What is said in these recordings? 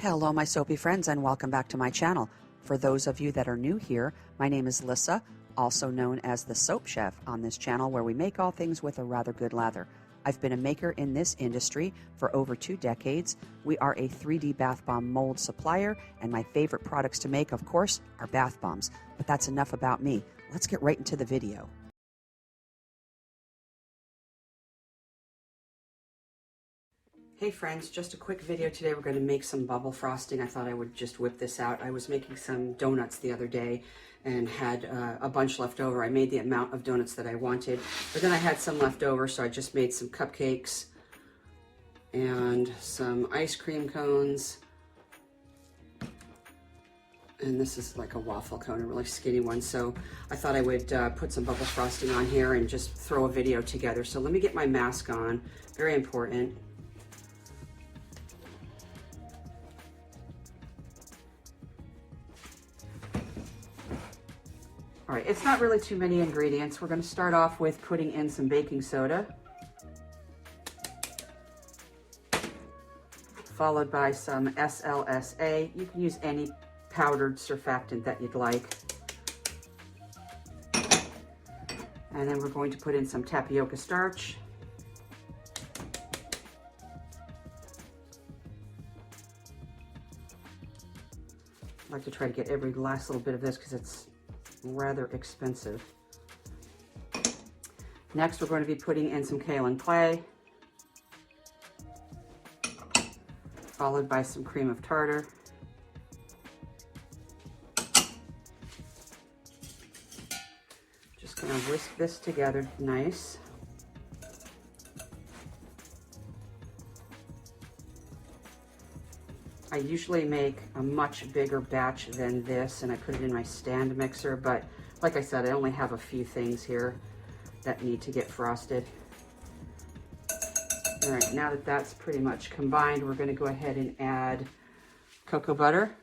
Hello my soapy friends and welcome back to my channel. For those of you that are new here, my name is Lissa, also known as the Soap Chef on this channel where we make all things with a rather good lather. I've been a maker in this industry for over 2 decades. We are a 3D bath bomb mold supplier and my favorite products to make, of course, are bath bombs. But that's enough about me. Let's get right into the video. Hey friends, just a quick video today. We're going to make some bubble frosting. I thought I would just whip this out. I was making some donuts the other day and had a bunch left over. I made the amount of donuts that I wanted, but then I had some left over, so I just made some cupcakes and some ice cream cones. And this is like a waffle cone, a really skinny one. So I thought I would put some bubble frosting on here and just throw a video together. So let me get my mask on, very important. All right, it's not really too many ingredients. We're going to start off with putting in some baking soda, followed by some SLSA. You can use any powdered surfactant that you'd like. And then we're going to put in some tapioca starch. I like to try to get every last little bit of this because it's rather expensive. Next, we're going to be putting in some kaolin clay, followed by some cream of tartar. Just going to whisk this together nice. I usually make a much bigger batch than this and I put it in my stand mixer, but like I said, I only have a few things here that need to get frosted. All right, now that that's pretty much combined, we're going to go ahead and add cocoa butter.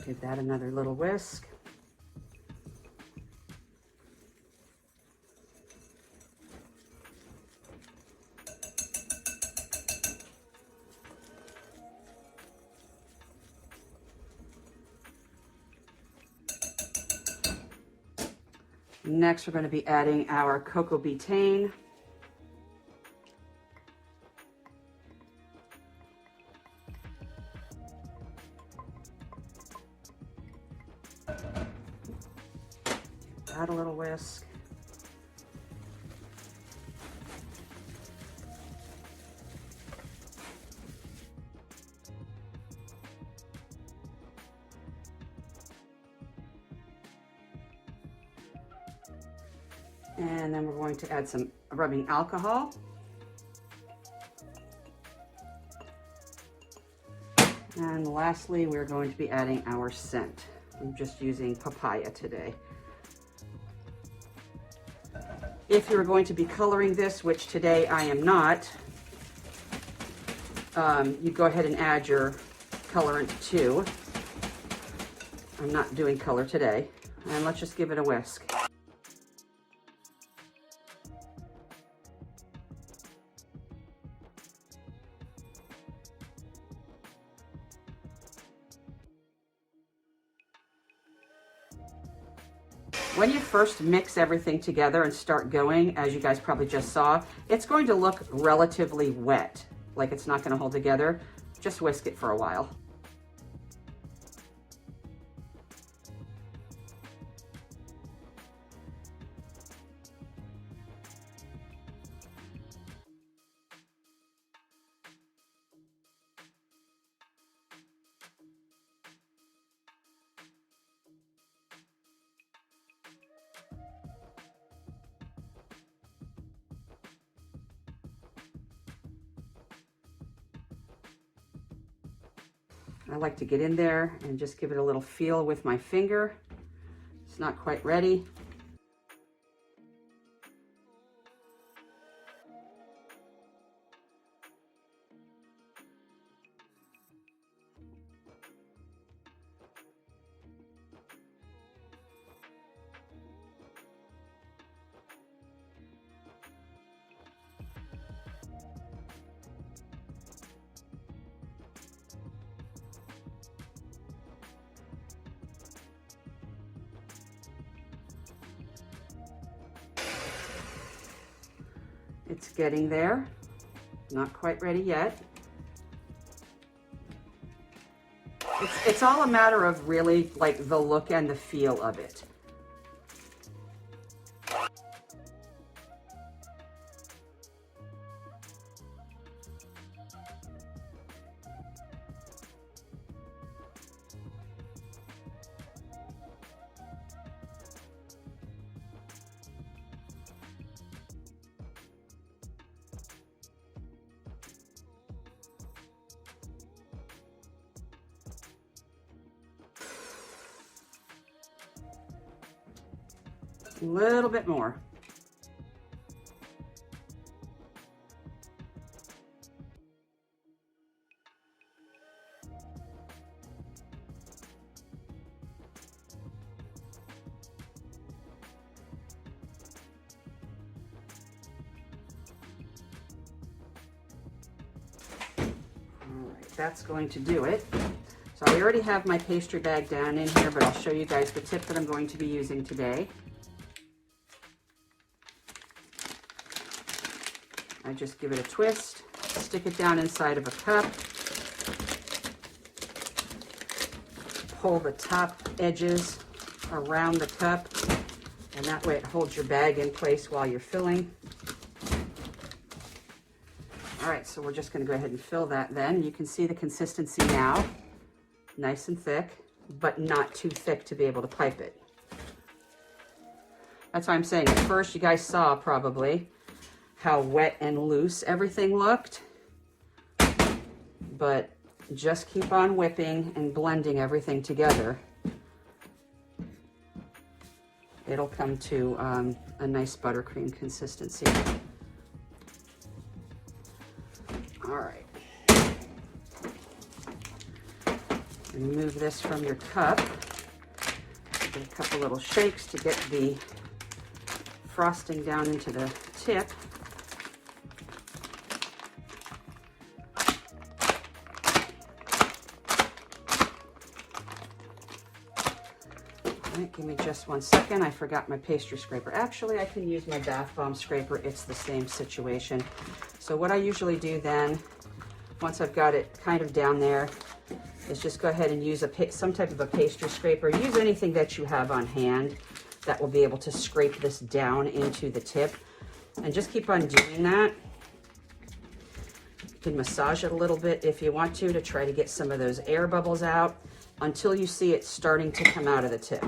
Give that another little whisk. Next, we're going to be adding our cocoa betaine. Add a little whisk. And then we're going to add some rubbing alcohol. And lastly, we're going to be adding our scent. I'm just using papaya today. If you're going to be coloring this, which today I am not, you go ahead and add your colorant too. I'm not doing color today. And let's just give it a whisk. When you first mix everything together and start going, as you guys probably just saw, it's going to look relatively wet, like it's not going to hold together. Just whisk it for a while. I like to get in there and just give it a little feel with my finger. It's not quite ready. It's getting there. Not quite ready yet. It's all a matter of really like the look and the feel of it. A little bit more. That's going to do it. So I already have my pastry bag down in here, but I'll show you guys the tip that I'm going to be using today. I just give it a twist, stick it down inside of a cup, pull the top edges around the cup, and that way it holds your bag in place while you're filling. All right, so we're just going to go ahead and fill that then. You can see the consistency now, nice and thick, but not too thick to be able to pipe it. That's why I'm saying at first you guys saw probably how wet and loose everything looked, but just keep on whipping and blending everything together. It'll come to a nice buttercream consistency. All right. Remove this from your cup. Give a couple little shakes to get the frosting down into the tip. All right, give me just 1 second. I forgot my pastry scraper. Actually, I can use my bath bomb scraper. It's the same situation. So what I usually do then, once I've got it kind of down there, is just go ahead and use some type of a pastry scraper. Use anything that you have on hand that will be able to scrape this down into the tip. And just keep on doing that. You can massage it a little bit if you want to try to get some of those air bubbles out until you see it starting to come out of the tip.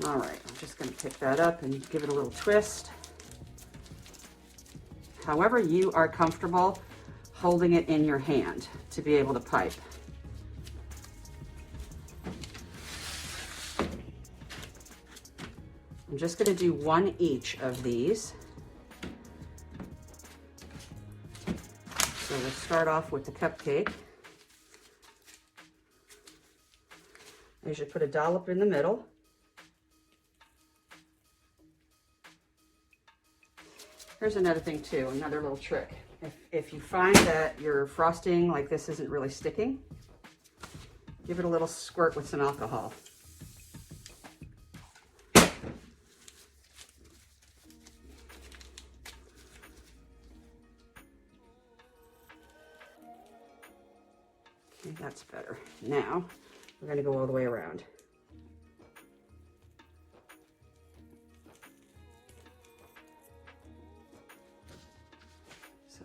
All right, I'm just going to pick that up and give it a little twist. However you are comfortable holding it in your hand to be able to pipe. I'm just going to do one each of these. So we'll start off with the cupcake. I usually put a dollop in the middle. Here's another thing too, another little trick. If you find that your frosting like this isn't really sticking, give it a little squirt with some alcohol. Okay, that's better. Now, we're going to go all the way around.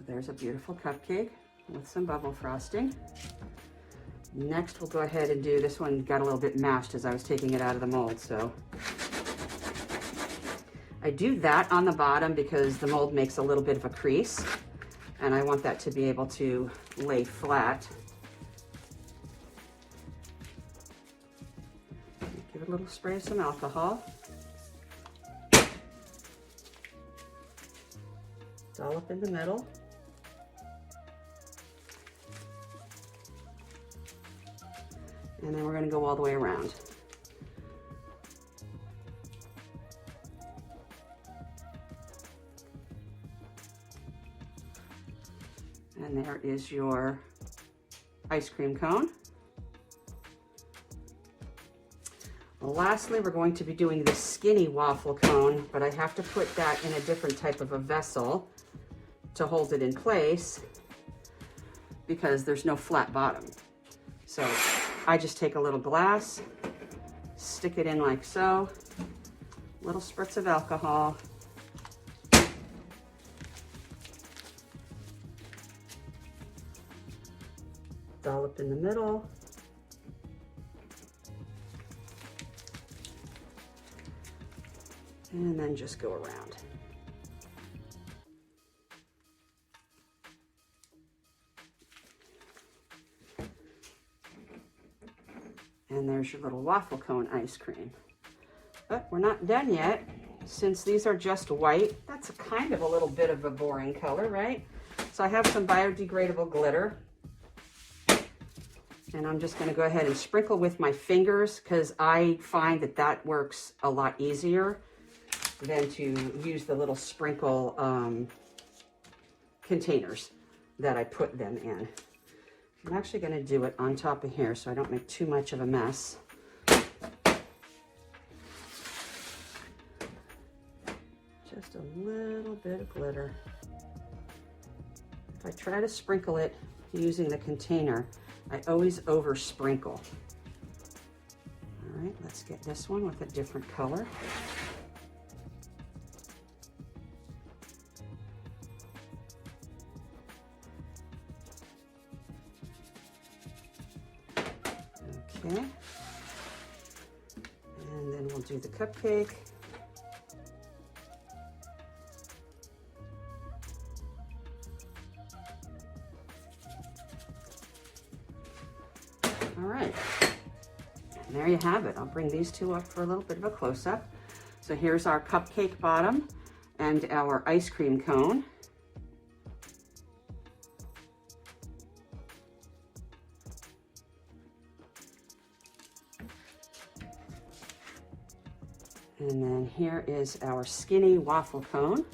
There's a beautiful cupcake with some bubble frosting. Next, we'll go ahead and do this one. Got a little bit mashed as I was taking it out of the mold, so I do that on the bottom because the mold makes a little bit of a crease, and I want that to be able to lay flat. Give it a little spray of some alcohol. Dollop in the middle. And then we're going to go all the way around. And there is your ice cream cone. Lastly, we're going to be doing the skinny waffle cone, but I have to put that in a different type of a vessel to hold it in place because there's no flat bottom. So I just take a little glass, stick it in like so, little spritz of alcohol, dollop in the middle, and then just go around. And there's your little waffle cone ice cream. But we're not done yet. Since these are just white, that's kind of a little bit of a boring color, right? So I have some biodegradable glitter. And I'm just gonna go ahead and sprinkle with my fingers because I find that that works a lot easier than to use the little sprinkle containers that I put them in. I'm actually going to do it on top of here so I don't make too much of a mess. Just a little bit of glitter. If I try to sprinkle it using the container, I always over sprinkle. All right, let's get this one with a different color. Okay, and then we'll do the cupcake. All right, and there you have it. I'll bring these two up for a little bit of a close-up. So here's our cupcake bottom and our ice cream cone. And then here is our skinny waffle cone.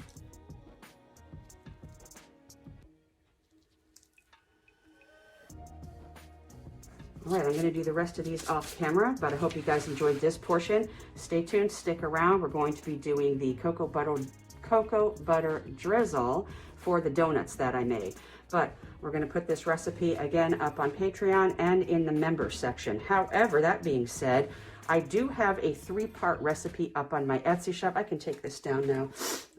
All right, I'm going to do the rest of these off camera, but I hope you guys enjoyed this portion. Stay tuned, stick around. We're going to be doing the cocoa butter drizzle for the donuts that I made. But we're going to put this recipe again up on Patreon and in the members section. However, that being said, I do have a 3-part recipe up on my Etsy shop. I can take this down now.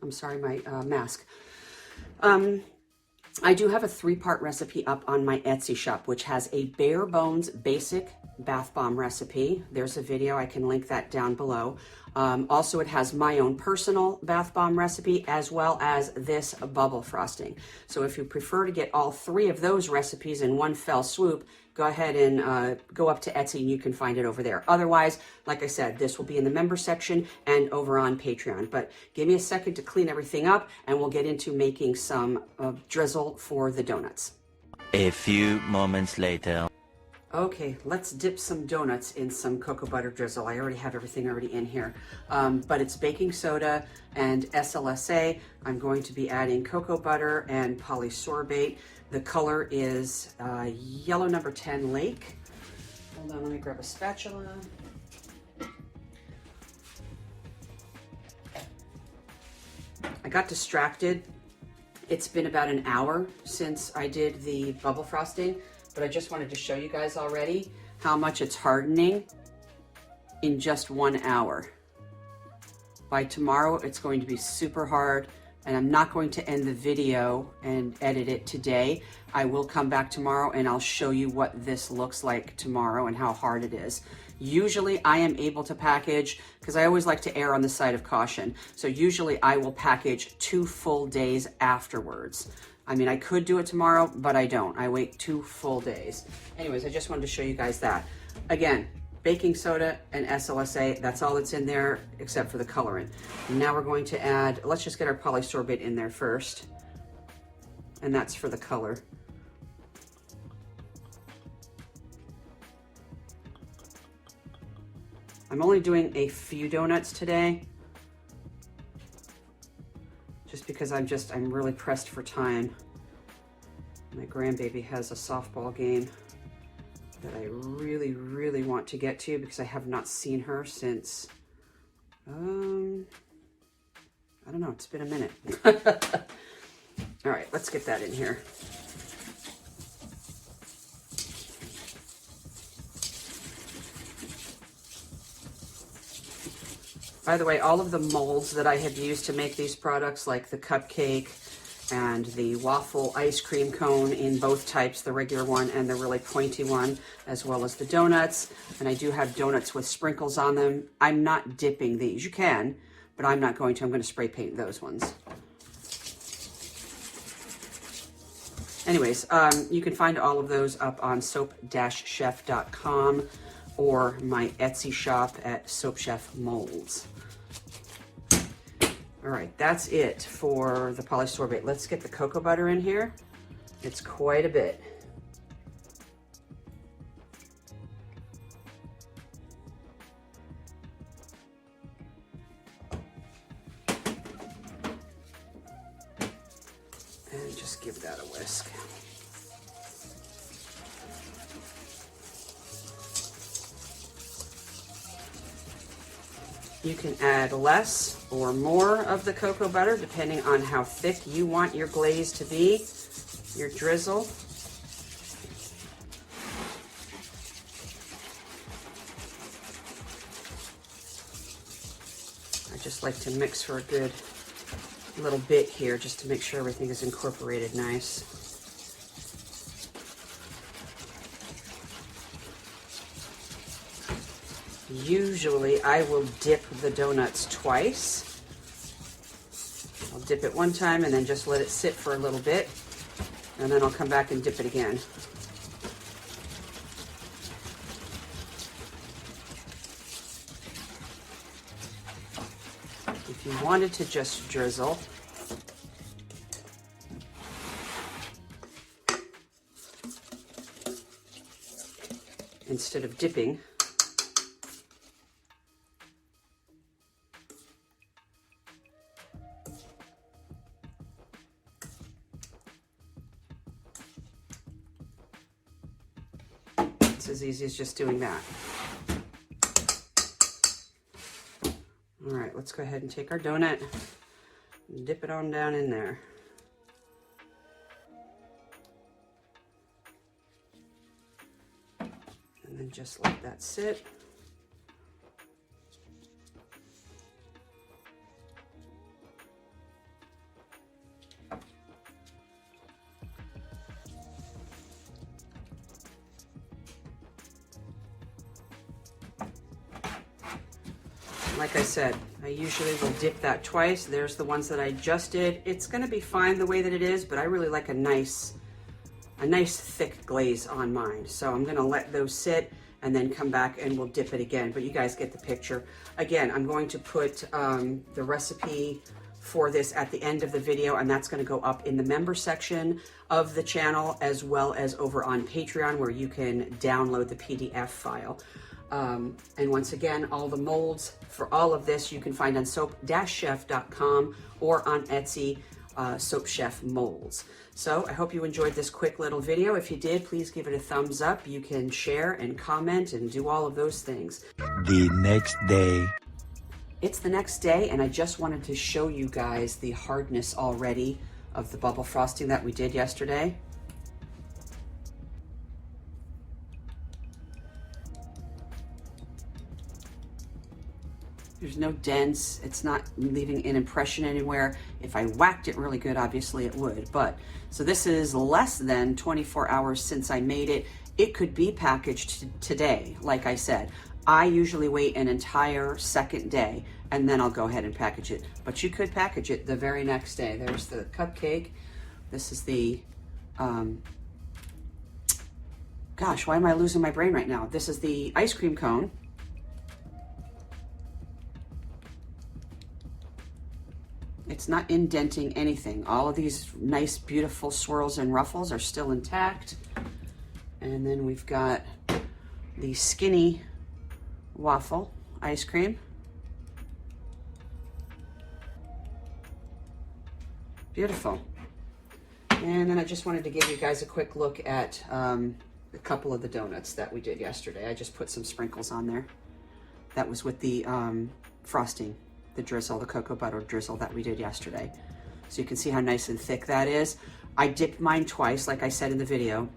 I'm sorry, my mask. I do have a 3-part recipe up on my Etsy shop, which has a bare bones basic bath bomb recipe. There's a video, I can link that down below. Also, it has my own personal bath bomb recipe as well as this bubble frosting. So if you prefer to get all 3 of those recipes in one fell swoop, go ahead and go up to Etsy and you can find it over there. Otherwise, like I said, this will be in the member section and over on Patreon. But give me a second to clean everything up and we'll get into making some drizzle for the donuts. A few moments later. Okay, let's dip some donuts in some cocoa butter drizzle. I already have everything already in here, but it's baking soda and SLSA. I'm going to be adding cocoa butter and polysorbate. The color is yellow number 10 Lake. Hold on, let me grab a spatula. I got distracted. It's been about an hour since I did the bubble frosting, but I just wanted to show you guys already how much it's hardening in just 1 hour. By tomorrow, it's going to be super hard, and I'm not going to end the video and edit it today. I will come back tomorrow and I'll show you what this looks like tomorrow and how hard it is. Usually I am able to package, because I always like to err on the side of caution. So usually I will package 2 full days afterwards. I mean, I could do it tomorrow, but I don't. I wait 2 full days. Anyways, I just wanted to show you guys that. Again, baking soda and SLSA, that's all that's in there except for the colorant. And now we're going to add, let's just get our polysorbate in there first. And that's for the color. I'm only doing a few donuts today, just because I'm really pressed for time. My grandbaby has a softball game that I really, really want to get to because I have not seen her since, I don't know, it's been a minute. All right, let's get that in here. By the way, all of the molds that I have used to make these products, like the cupcake and the waffle ice cream cone in both types, the regular one and the really pointy one, as well as the donuts. And I do have donuts with sprinkles on them. I'm not dipping these. You can, but I'm not going to. I'm going to spray paint those ones. Anyways, you can find all of those up on soap-chef.com or my Etsy shop at Soap Chef Molds. All right, that's it for the polysorbate. Let's get the cocoa butter in here. It's quite a bit. And just give that a whisk. You can add less or more of the cocoa butter depending on how thick you want your glaze to be, your drizzle. I just like to mix for a good little bit here just to make sure everything is incorporated nice. Usually I will dip the donuts twice. I'll dip it one time and then just let it sit for a little bit, and then I'll come back and dip it again. If you wanted to just drizzle, instead of dipping, as easy as just doing that. All right, let's go ahead and take our donut and dip it on down in there. And then just let that sit. Like I said, I usually will dip that twice. There's the ones that I just did. It's gonna be fine the way that it is, but I really like a nice thick glaze on mine. So I'm gonna let those sit and then come back and we'll dip it again, but you guys get the picture. Again, I'm going to put the recipe for this at the end of the video, and that's gonna go up in the member section of the channel, as well as over on Patreon, where you can download the PDF file. And once again, all the molds for all of this you can find on soap-chef.com or on Etsy, Soap Chef Molds. So I hope you enjoyed this quick little video. If you did, please give it a thumbs up. You can share and comment and do all of those things. The next day. It's the next day, and I just wanted to show you guys the hardness already of the bubble frosting that we did yesterday. There's no dents. It's not leaving an impression anywhere. If I whacked it really good, obviously it would. But so this is less than 24 hours since I made it. It could be packaged today, like I said. I usually wait an entire second day and then I'll go ahead and package it. But you could package it the very next day. There's the cupcake. This is the, gosh, why am I losing my brain right now? This is the ice cream cone. It's not indenting anything. All of these nice, beautiful swirls and ruffles are still intact. And then we've got the skinny waffle ice cream. Beautiful. And then I just wanted to give you guys a quick look at a couple of the donuts that we did yesterday. I just put some sprinkles on there. That was with the frosting, the drizzle, the cocoa butter drizzle that we did yesterday. So you can see how nice and thick that is. I dipped mine twice, like I said in the video.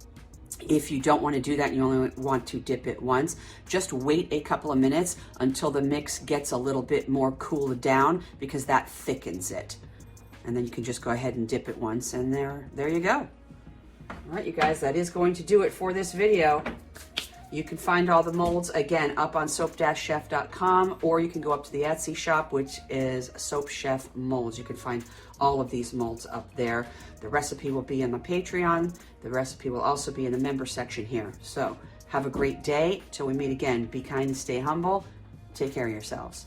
If you don't want to do that and you only want to dip it once, just wait a couple of minutes until the mix gets a little bit more cooled down, because that thickens it. And then you can just go ahead and dip it once, and there you go. All right, you guys, that is going to do it for this video. You can find all the molds, again, up on soap-chef.com, or you can go up to the Etsy shop, which is Soap Chef Molds. You can find all of these molds up there. The recipe will be in the Patreon. The recipe will also be in the member section here. So have a great day. Till we meet again, be kind and stay humble. Take care of yourselves.